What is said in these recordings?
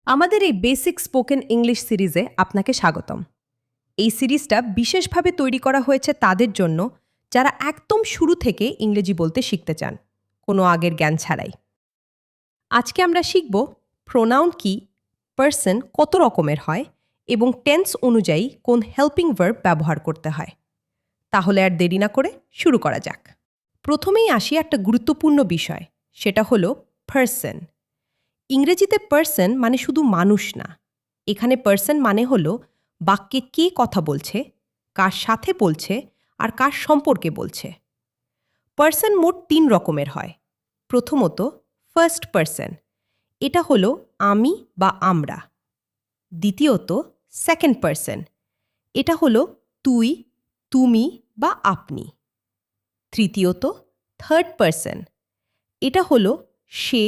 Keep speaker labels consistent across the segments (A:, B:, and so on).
A: আমাদের এই basic spoken English সিরিজে আপনাকে স্বাগতম। এই সিরিজটা বিশেষভাবে তৈরি করা হয়েছে তাদের জন্য যারা একদম শুরু থেকে ইংরেজি বলতে শিখতে চান, কোনো আগের জ্ঞান ছাড়াই। আজকে আমরা শিখব প্রোনাউন কি, পার্সন কত রকমের হয় এবং টেন্স অনুযায়ী কোন হেল্পিং ভার্ব ব্যবহার করতে হয়। তাহলে আর দেরি না করে শুরু করা যাক। প্রথমেই আসি একটা গুরুত্বপূর্ণ বিষয়, সেটা হলো পার্সন। ইংরেজিতে পার্সন মানে শুধু মানুষ না, এখানে পার্সন মানে হলো বাক্যে কে কথা বলছে, কার সাথে বলছে আর কার সম্পর্কে বলছে। পার্সন মোট ৩ রকমের হয়। প্রথমত ফার্স্ট পার্সন, এটা হলো আমি বা আমরা। দ্বিতীয়ত সেকেন্ড পার্সন, এটা হলো তুই, তুমি বা আপনি। তৃতীয়ত থার্ড পার্সন, এটা হলো সে,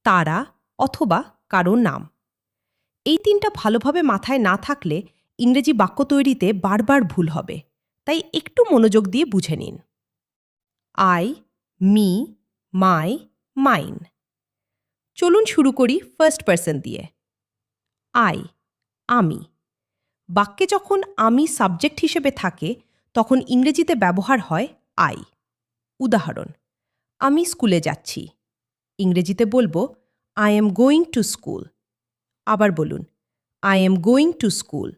A: তারা অথবা কারো নাম। এই ৩টা ভালোভাবে মাথায় না থাকলে ইংরেজি বাক্য তৈরিতে বারবার ভুল হবে, তাই একটু মনোযোগ দিয়ে বুঝে নিন। I, me, my, mine. চলুন শুরু করি ফার্স্ট পার্সন দিয়ে। আই, আমি। বাক্যে যখন আমি সাবজেক্ট হিসেবে থাকে তখন ইংরেজিতে ব্যবহার হয় আই। উদাহরণ, আমি স্কুলে যাচ্ছি। ইংরেজিতে বলবো I am going to school. আবার বলুন, I am going to school.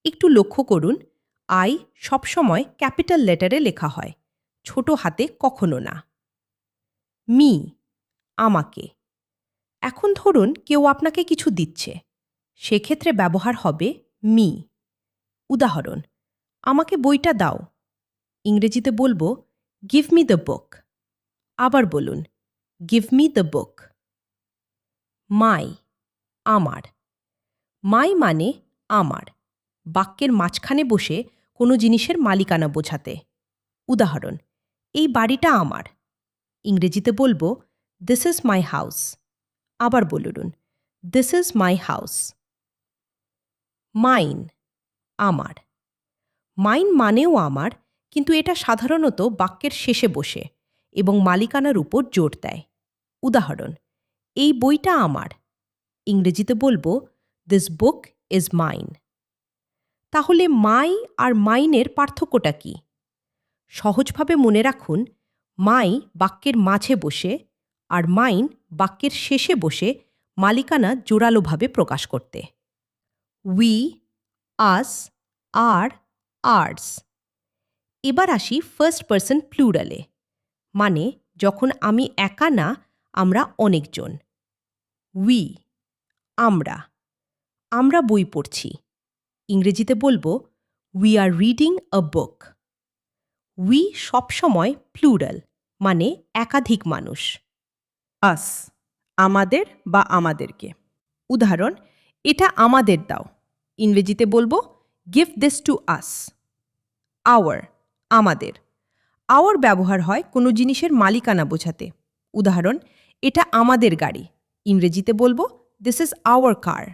A: একটু লক্ষ্য করুন, আই সবসময় ক্যাপিটাল লেটারে লেখা হয়, ছোট হাতে কখনো না। মি, আমাকে। এখন ধরুন কেউ আপনাকে কিছু দিচ্ছে, সেক্ষেত্রে ব্যবহার হবে মি। উদাহরণ, আমাকে বইটা দাও। ইংরেজিতে বলবো গিভ মি দ্য বুক। আবার বলুন, গিভ মি দ্য বুক। মাই, আমার। মাই মানে আমার, বাক্যের মাঝখানে বসে কোনো জিনিসের মালিকানা বোঝাতে। উদাহরণ, এই বাড়িটা আমার। ইংরেজিতে বলবো দিস ইজ মাই হাউস। আবার বলুন, this is my house. Mine, আমার। মাইন মানেও আমার, কিন্তু এটা সাধারণত বাক্যের শেষে বসে এবং মালিকানার উপর জোর দেয়। উদাহরণ, এই বইটা আমার। ইংরেজিতে বলবো দিস বুক ইজ মাইন। তাহলে মাই আর মাইনের পার্থক্যটা কি? সহজভাবে মনে রাখুন, মাই বাক্যের মাঝে বসে আর মাইন বাক্যের শেষে বসে মালিকানা জোরালোভাবে প্রকাশ করতে। উই, আস, আর, আর্স। এবার আসি ফার্স্ট পার্সন প্লুরালে, মানে যখন আমি একা না, আমরা অনেকজন। উই, আমরা। আমরা বই পড়ছি। ইংরেজিতে বলবো we are reading a book. We সবসময় প্লুরাল, মানে একাধিক মানুষ। আস, আমাদের বা আমাদেরকে। উদাহরণ, এটা আমাদের দাও। ইংরেজিতে বলবো give this to us. Our, আমাদের। আওয়ার ব্যবহার হয় কোনো জিনিসের মালিকানা বোঝাতে। উদাহরণ, এটা আমাদের গাড়ি। ইংরেজিতে বলবো this is our car.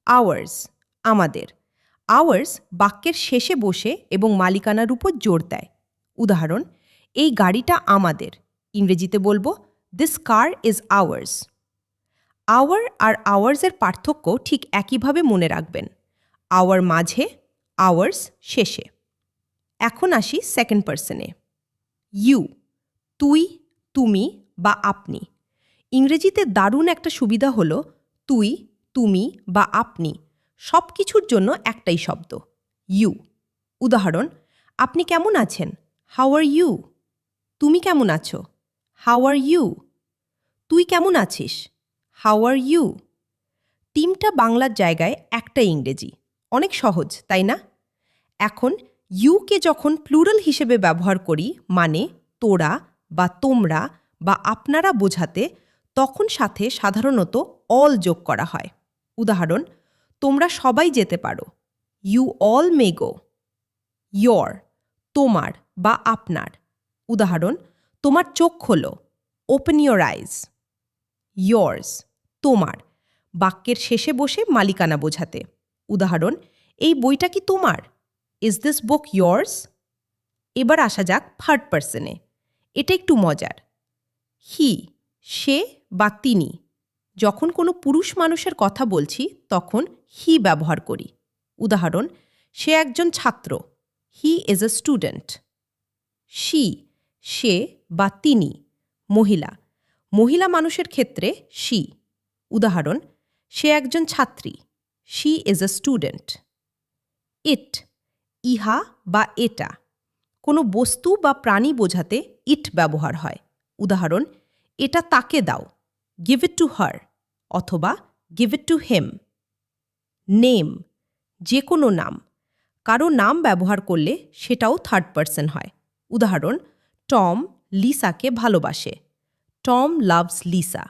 A: Hours, আমাদের। আওয়ার্স বাক্যের শেষে বসে এবং মালিকানার উপর জোর দেয়। উদাহরণ, এই গাড়িটা আমাদের। ইংরেজিতে বলবো this car is ours. Our আর আওয়ার্সের পার্থক্য ঠিক একইভাবে মনে রাখবেন, আওয়ার মাঝে, আওয়ার্স শেষে। এখন আসি সেকেন্ড পার্সনে। ইউ, তুই, তুমি বা আপনি। ইংরেজিতে দারুণ একটা সুবিধা হলো তুই, তুমি বা আপনি সব কিছুর জন্য একটাই শব্দ, ইউ। উদাহরণ, আপনি কেমন আছেন? How are you? তুমি কেমন আছো? How are you? তুই কেমন আছিস? How are you? ৩টা বাংলার জায়গায় একটা ইংরেজি, অনেক সহজ তাই না? এখন ইউকে যখন প্লুরাল হিসেবে ব্যবহার করি, মানে তোরা বা তোমরা বা আপনারা বোঝাতে, তখন সাথে সাধারণত অল যোগ করা হয়। উদাহরণ, তোমরা সবাই যেতে পারো। You all may go. Your, তোমার বা আপনার। উদাহরণ, তোমার চোখ খোলো। Open your eyes. ইয়োর্স, তোমার, বাক্যের শেষে বসে মালিকানা বোঝাতে। উদাহরণ, এই বইটা কি তোমার? Is this book yours? এবার আসা যাক থার্ড পার্সনে। এটা একটু মজার। হি, সে বা তিনি। যখন কোনো পুরুষ মানুষের কথা বলছি তখন হি ব্যবহার করি। উদাহরণ, সে একজন ছাত্র, he is a student. She, সে বা তিনি, মহিলা, মহিলা মানুষের ক্ষেত্রে শি। উদাহরণ, সে একজন ছাত্রী, শি ইজ এ স্টুডেন্ট। ইট, ইহা বা এটা, কোনো বস্তু বা প্রাণী বোঝাতে ইট ব্যবহার হয়। উদাহরণ, এটা তাকে দাও, গিভ ইট টু হার, অথবা give it to him. Name, যে কোনো নাম, কারো নাম ব্যবহার করলে সেটাও থার্ড পারসন হয়। উদাহরণ, টম লিসাকে ভালোবাসে, টম লাভস লিসা।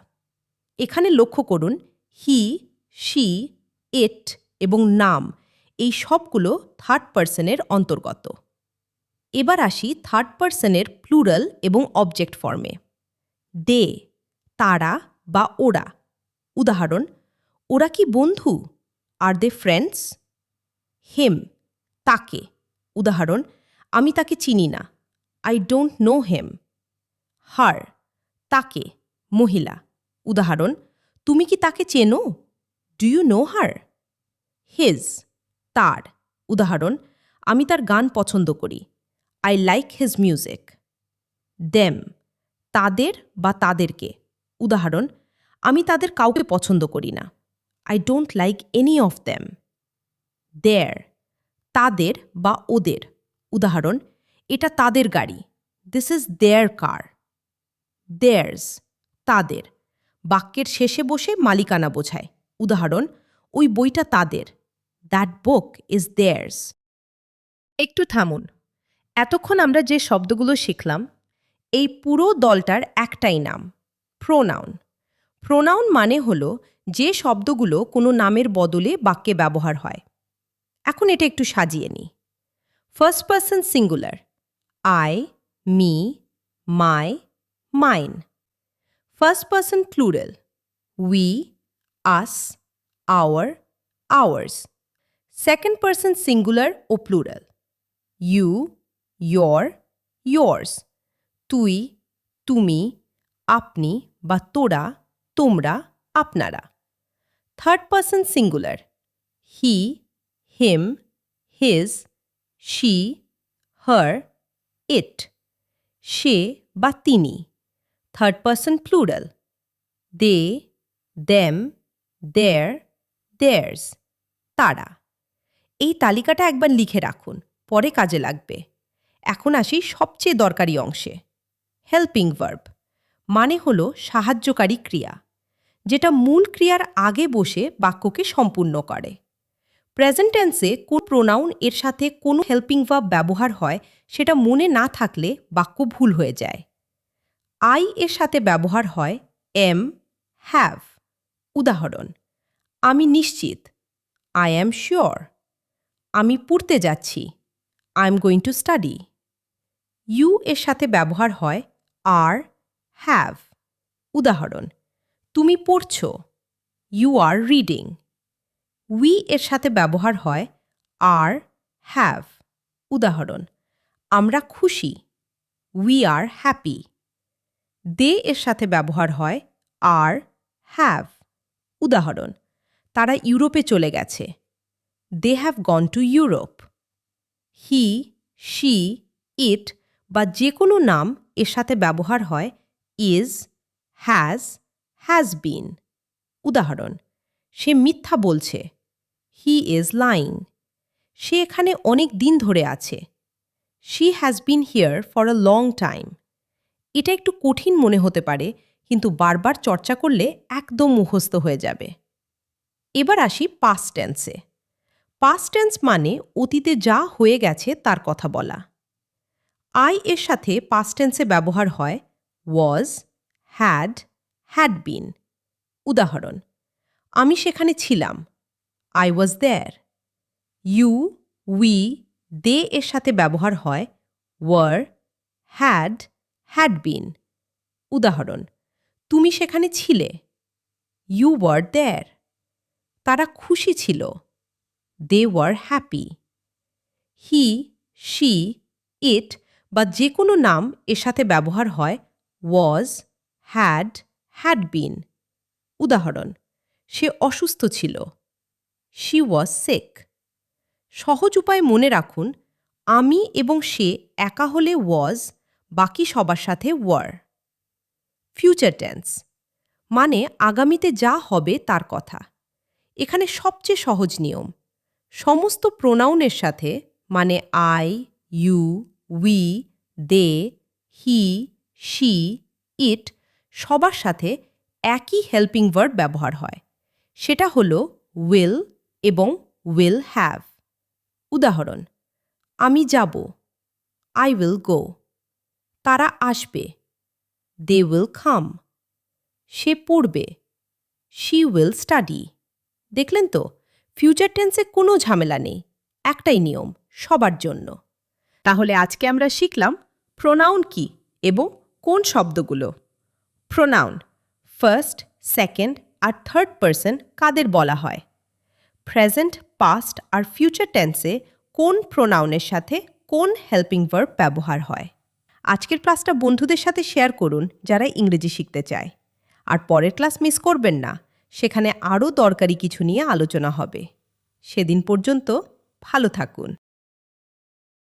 A: এখানে লক্ষ্য করুন, হি, শি, ইট এবং নাম এই সবগুলো থার্ড পারসনের অন্তর্গত। এবার আসি থার্ড পারসনের প্লুরাল এবং অবজেক্ট ফর্মে। দে, তারা বা ওরা। উদাহরণ, ওরা কি বন্ধু? আর দে ফ্রেন্ডস? হিম, তাকে। উদাহরণ, আমি তাকে চিনি না, I don't know him. Her, তাকে, মহিলা। উদাহরণ, তুমি কি তাকে চেনো? Do you know her? His, তার। উদাহরণ, আমি তার গান পছন্দ করি, I like his music. Them, তাদের বা তাদেরকে। উদাহরণ, আমি তাদের কাউকে পছন্দ করি না, I don't like any of them. Their, তাদের বা ওদের। উদাহরণ, এটা তাদের গাড়ি, this is their car. Theirs, তাদের, বাক্যের শেষে বসে মালিকানা বোঝায়। উদাহরণ, ওই বইটা তাদের, দ্যাট বুক ইজ দেয়ার্স। একটু থামুন। এতক্ষণ আমরা যে শব্দগুলো শিখলাম, এই পুরো দলটার একটাই নাম, প্রোনাউন। প্রোনাউন মানে হল যে শব্দগুলো কোনো নামের বদলে বাক্যে ব্যবহার হয়। এখন এটা একটু সাজিয়ে নিই। First person singular, I, me, my, mine. First person plural, we, us, our, ours. Second person singular ও প্লুরাল, ইউ, ইয়োর, ইয়োর্স। তুই, তুমি, আপনি বা তোরা, তোমরা, আপনারা। Third person singular, he, him, his, she, her, it. সে বা তিনি। Third person plural, they, them, their, theirs, তারা। এই তালিকাটা একবার লিখে রাখুন, পরে কাজে লাগবে। এখন আসি সবচেয়ে দরকারি অংশে। হেল্পিং ভার্ব মানে হলো সাহায্যকারী ক্রিয়া, যেটা মূল ক্রিয়ার আগে বসে বাক্যকে সম্পূর্ণ করে। প্রেজেন্ট টেন্সে কোন প্রোনাউন এর সাথে কোনো হেল্পিং ভার্ব ব্যবহার হয় সেটা মনে না থাকলে বাক্য ভুল হয়ে যায়। আই এর সাথে ব্যবহার হয় এম, হ্যাভ। উদাহরণ, আমি নিশ্চিত, আই অ্যাম শিওর। আমি পড়তে যাচ্ছি, I am going to study. You এর সাথে ব্যবহার হয় আর, হ্যাভ। উদাহরণ, তুমি পড়ছ, ইউ আর রিডিং। উই এর সাথে ব্যবহার হয় আর, হ্যাভ। উদাহরণ, আমরা খুশি, উই আর হ্যাপি। দে এর সাথে ব্যবহার হয় আর, হ্যাভ। উদাহরণ, তারা ইউরোপে চলে গেছে, they have gone to Europe. He, she, it বা যে কোনো নাম এর সাথে ব্যবহার হয় ইজ, হ্যাজ, হ্যাজ বিন। উদাহরণ, সে মিথ্যা বলছে, হি ইজ লাইং। সে এখানে অনেক দিন ধরে আছে, she has been here for a long time. এটা একটু কঠিন মনে হতে পারে, কিন্তু বারবার চর্চা করলে একদম মুখস্থ হয়ে যাবে। এবার আসি পাস্ট টেন্সে। পাস্ট টেন্স মানে অতীতে যা হয়ে গেছে তার কথা বলা। আই এর সাথে পাস্ট টেন্সে ব্যবহার হয় ওয়াজ, হ্যাড, হ্যাড বিন। উদাহরণ, আমি সেখানে ছিলাম, I was there. You, we, they এর সাথে ব্যবহার হয় ওয়ার, হ্যাড, হ্যাড বিন। উদাহরণ, তুমি সেখানে ছিলে, ইউ ওয়ার দেয়ার। তারা খুশি ছিল, they were happy. He, she, it বা যে কোনো নাম এর সাথে ব্যবহার হয় ওয়াজ, হ্যাড, হ্যাড বিন। উদাহরণ, সে অসুস্থ ছিল। She was sick. সহজ উপায় মনে রাখুন, আমি এবং সে একা হলে ওয়াজ, বাকি সবার সাথে ওয়ার। ফিউচার টেন্স মানে আগামীতে যা হবে তার কথা। এখানে সবচেয়ে সহজ নিয়ম, সমস্ত প্রোনাউনের সাথে মানে I, you, we, they, he, she, it সবার সাথে একই হেল্পিং ভার্ব ব্যবহার হয়। সেটা হলো উইল এবং উইল হ্যাভ। উদাহরণ, আমি যাব, আই উইল গো। তারা আসবে, দে উইল কাম। সে পড়বে, শি উইল স্টাডি। দেখলেন তো, ফিউচার টেন্সে কোনো ঝামেলা নেই, একটাই নিয়ম সবার জন্য। তাহলে আজকে আমরা শিখলাম প্রোনাউন কি এবং কোন শব্দগুলো। প্রোনাউন ফার্স্ট, সেকেন্ড আর থার্ড পারসন কাদের বলা হয়। প্রেজেন্ট, পাস্ট আর ফিউচার টেন্সে কোন প্রোনাউনের সাথে কোন হেল্পিং ভার্ব ব্যবহার হয়। আজকের ক্লাসটা বন্ধুদের সাথে শেয়ার করুন যারা ইংরেজি শিখতে চায়। আর পরের ক্লাস মিস করবেন না, সেখানে আরও দরকারি কিছু নিয়ে আলোচনা হবে। সেদিন পর্যন্ত ভালো থাকুন।